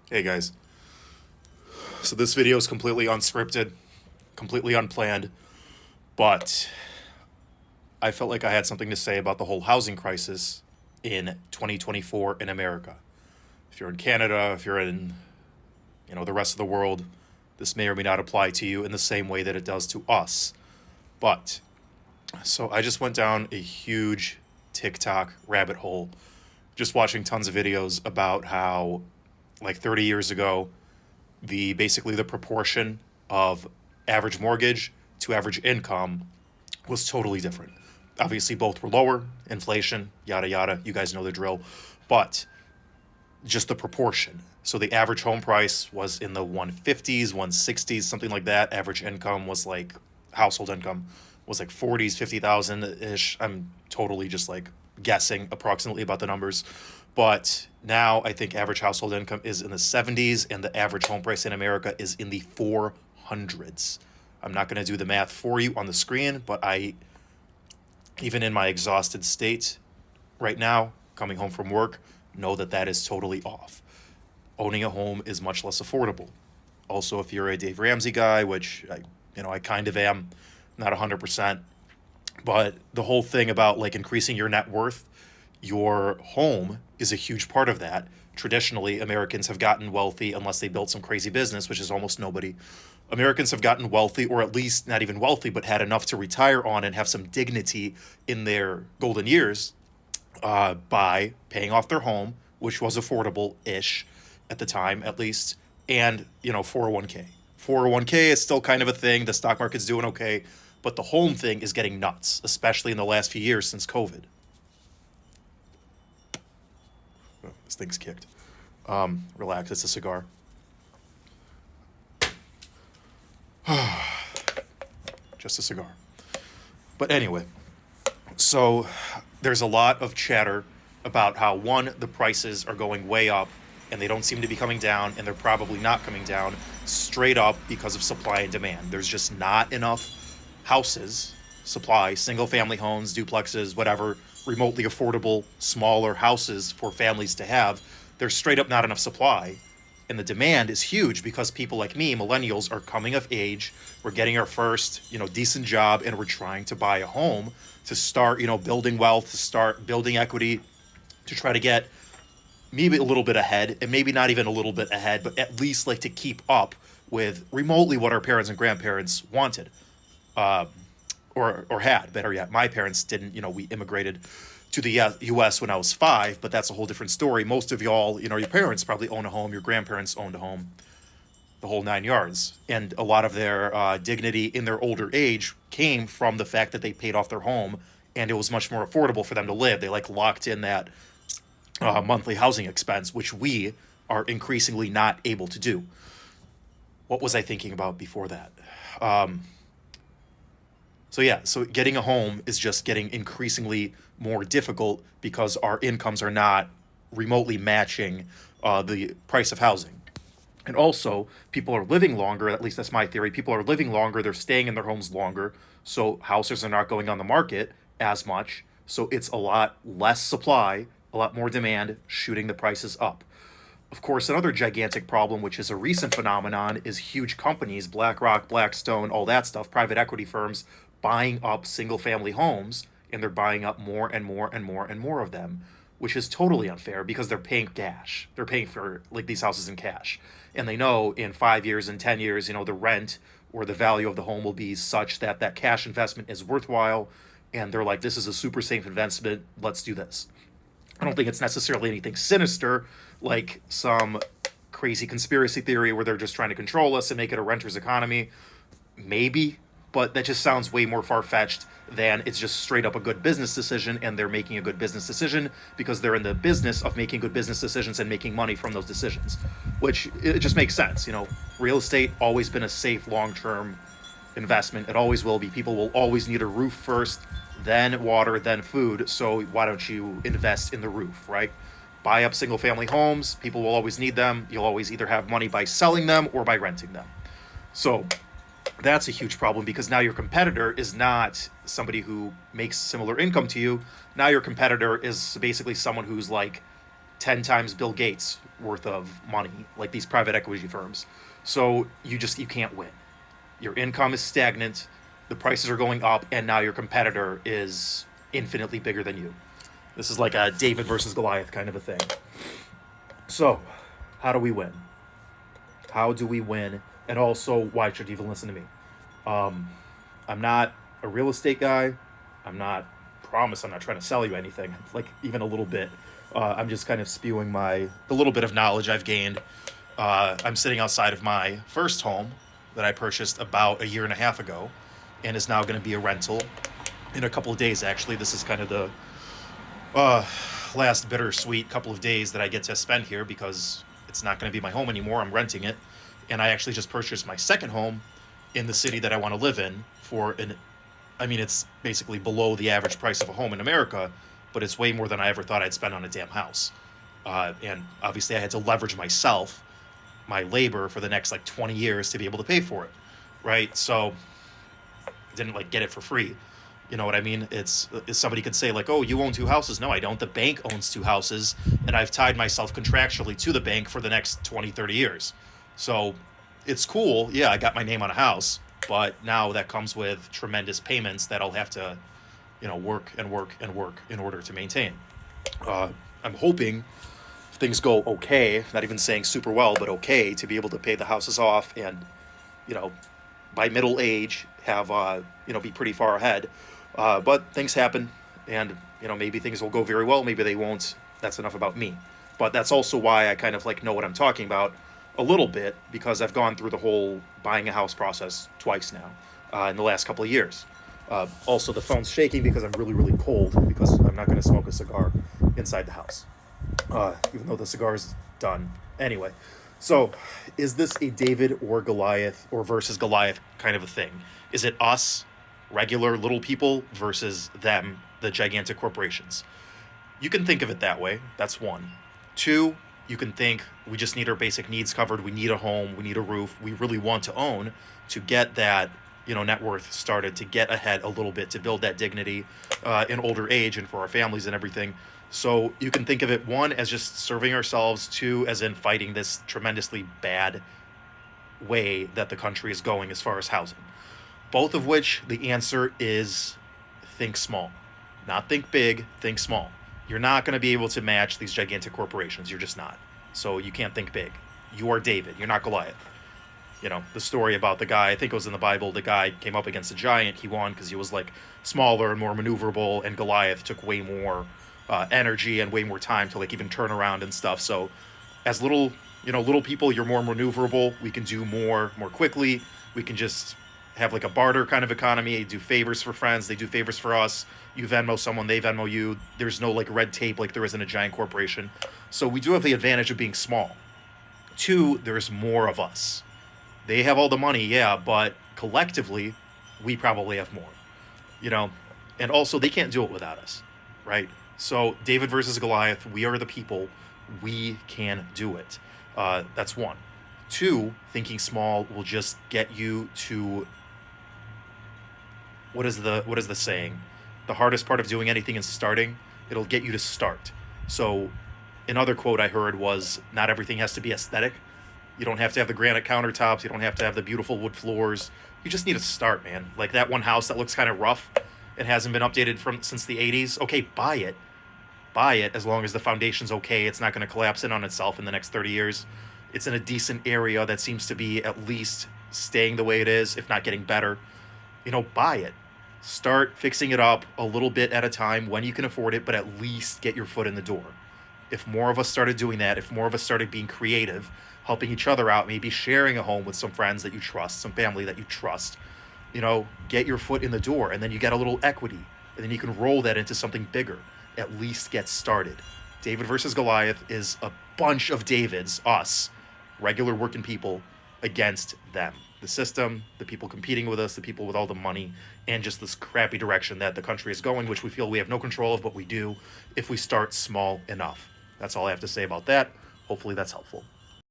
Hey guys. So this video is completely unscripted, completely unplanned, but I felt like I had something to say about the whole housing crisis in 2024 in America. If you're in Canada, if you're in, the rest of the world, this may or may not apply to you in the same way that it does to us. But so I just went down a huge TikTok rabbit hole just watching tons of videos about how like 30 years ago the proportion of average mortgage to average income was totally different. Obviously, both were lower, inflation, yada yada. You guys know the drill, but just the proportion. So the average home price was in the 150s, 160s, something like that. Average income was like household income was like 40s, 50,000 ish. I'm totally just like guessing approximately about the numbers. But now I think average household income is in the 70s and the average home price in America is in the 400s. I'm not going to do the math for you on the screen, but even in my exhausted state right now, coming home from work, know that that is totally off. Owning a home is much less affordable. Also, if you're a Dave Ramsey guy, which I kind of am, not 100%, but the whole thing about like increasing your net worth, your home is a huge part of that. Traditionally, Americans have gotten wealthy unless they built some crazy business, which is almost nobody. Americans have gotten wealthy, or at least not even wealthy, but had enough to retire on and have some dignity in their golden years by paying off their home, which was affordable ish at the time, at least, and 401k. 401k is still kind of a thing. The stock market's doing okay, but the home thing is getting nuts, especially in the last few years since COVID. Oh, this thing's kicked. Relax, it's a cigar. Just a cigar. But anyway, so there's a lot of chatter about how, one, the prices are going way up and they don't seem to be coming down, and they're probably not coming down straight up because of supply and demand. There's just not enough houses, supply, single family homes, duplexes, whatever, remotely affordable, smaller houses for families to have. There's straight up not enough supply. And the demand is huge because people like me, millennials, are coming of age. We're getting our first, decent job, and we're trying to buy a home to start, building wealth, to start building equity, to try to get maybe a little bit ahead, and maybe not even a little bit ahead, but at least like to keep up with remotely what our parents and grandparents wanted, or had. Better yet, my parents didn't. We immigrated to the U.S. when I was 5, but that's a whole different story. Most of y'all, your parents probably own a home, your grandparents owned a home, the whole 9 yards. And a lot of their dignity in their older age came from the fact that they paid off their home and it was much more affordable for them to live. They like locked in that monthly housing expense, which we are increasingly not able to do. What was I thinking about before that? So getting a home is just getting increasingly more difficult because our incomes are not remotely matching the price of housing. And also, people are living longer, at least that's my theory. People are living longer, they're staying in their homes longer, so houses are not going on the market as much. So it's a lot less supply, a lot more demand, shooting the prices up. Of course, another gigantic problem, which is a recent phenomenon, is huge companies, BlackRock, Blackstone, all that stuff, private equity firms, buying up single family homes, and they're buying up more and more and more and more of them, which is totally unfair because they're paying cash. They're paying for like these houses in cash. And they know in 5 years and 10 years, the rent or the value of the home will be such that that cash investment is worthwhile. And they're like, this is a super safe investment. Let's do this. I don't think it's necessarily anything sinister, like some crazy conspiracy theory where they're just trying to control us and make it a renter's economy. Maybe, but that just sounds way more far-fetched than it's just straight up a good business decision, and they're making a good business decision because they're in the business of making good business decisions and making money from those decisions, which it just makes sense. Real estate always been a safe long-term investment. It always will be. People will always need a roof first, then water, then food. So why don't you invest in the roof, right? Buy up single family homes. People will always need them. You'll always either have money by selling them or by renting them. So that's a huge problem because now your competitor is not somebody who makes similar income to you. Now your competitor is basically someone who's like 10 times Bill Gates worth of money, like these private equity firms. So you can't win. Your income is stagnant, the prices are going up, and now your competitor is infinitely bigger than you. This is like a David versus Goliath kind of a thing. So, how do we win? How do we win? And also, why should you even listen to me? I'm not a real estate guy. I'm not trying to sell you anything, like even a little bit. I'm just kind of spewing the little bit of knowledge I've gained. I'm sitting outside of my first home that I purchased about a year and a half ago, and is now going to be a rental in a couple of days. Actually, this is kind of the last bittersweet couple of days that I get to spend here, because it's not going to be my home anymore. I'm renting it, and I actually just purchased my second home in the city that I want to live in it's basically below the average price of a home in America, but it's way more than I ever thought I'd spend on a damn house. And obviously I had to leverage my labor for the next like 20 years to be able to pay for it, right? So I didn't like get it for free. You know what I mean? It's somebody could say like, oh, you own two houses. No, I don't. The bank owns two houses, and I've tied myself contractually to the bank for the next 20, 30 years. So it's cool. Yeah, I got my name on a house, but now that comes with tremendous payments that I'll have to, work and work and work in order to maintain. I'm hoping if things go okay, not even saying super well, but okay, to be able to pay the houses off and, by middle age have, be pretty far ahead. But things happen, and, maybe things will go very well, maybe they won't. That's enough about me. But that's also why I kind of like know what I'm talking about a little bit, because I've gone through the whole buying a house process twice now, in the last couple of years. Also, the phone's shaking because I'm really, really cold, because I'm not going to smoke a cigar inside the house, even though the cigar is done. Anyway, so is this a David or Goliath or versus Goliath kind of a thing? Is it us, regular little people, versus them, the gigantic corporations? You can think of it that way. That's one. Two, you can think we just need our basic needs covered. We need a home. We need a roof. We really want to own to get that, net worth started, to get ahead a little bit, to build that dignity in older age and for our families and everything. So you can think of it, one, as just serving ourselves, two, as in fighting this tremendously bad way that the country is going as far as housing. Both of which the answer is think small. Not think big, think small. You're not going to be able to match these gigantic corporations. You're just not. So you can't think big. You are David. You're not Goliath. The story about the guy, I think it was in the Bible, the guy came up against a giant. He won because he was like smaller and more maneuverable, and Goliath took way more energy and way more time to like even turn around and stuff. So as little people, you're more maneuverable. We can do more quickly. We can just have like a barter kind of economy. You do favors for friends, they do favors for us. You Venmo someone, they Venmo you. There's no like red tape like there is in a giant corporation. So we do have the advantage of being small. Two, there's more of us. They have all the money, yeah, but collectively, we probably have more. And also they can't do it without us, right? So David versus Goliath, we are the people. We can do it. That's one. Two, thinking small will just get you to, what is the saying? The hardest part of doing anything is starting. It'll get you to start. So another quote I heard was, not everything has to be aesthetic. You don't have to have the granite countertops. You don't have to have the beautiful wood floors. You just need to start, man. Like that one house that looks kind of rough. It hasn't been updated since the 80s. Okay, buy it. Buy it as long as the foundation's okay. It's not going to collapse in on itself in the next 30 years. It's in a decent area that seems to be at least staying the way it is, if not getting better. Buy it. Start fixing it up a little bit at a time when you can afford it, but at least get your foot in the door. If more of us started doing that, if more of us started being creative, helping each other out, maybe sharing a home with some friends that you trust, some family that you trust, get your foot in the door, and then you get a little equity, and then you can roll that into something bigger. At least get started. David versus Goliath is a bunch of Davids, us, regular working people, against them. The system, the people competing with us, the people with all the money, and just this crappy direction that the country is going, which we feel we have no control of, but we do if we start small enough. That's all I have to say about that. Hopefully that's helpful.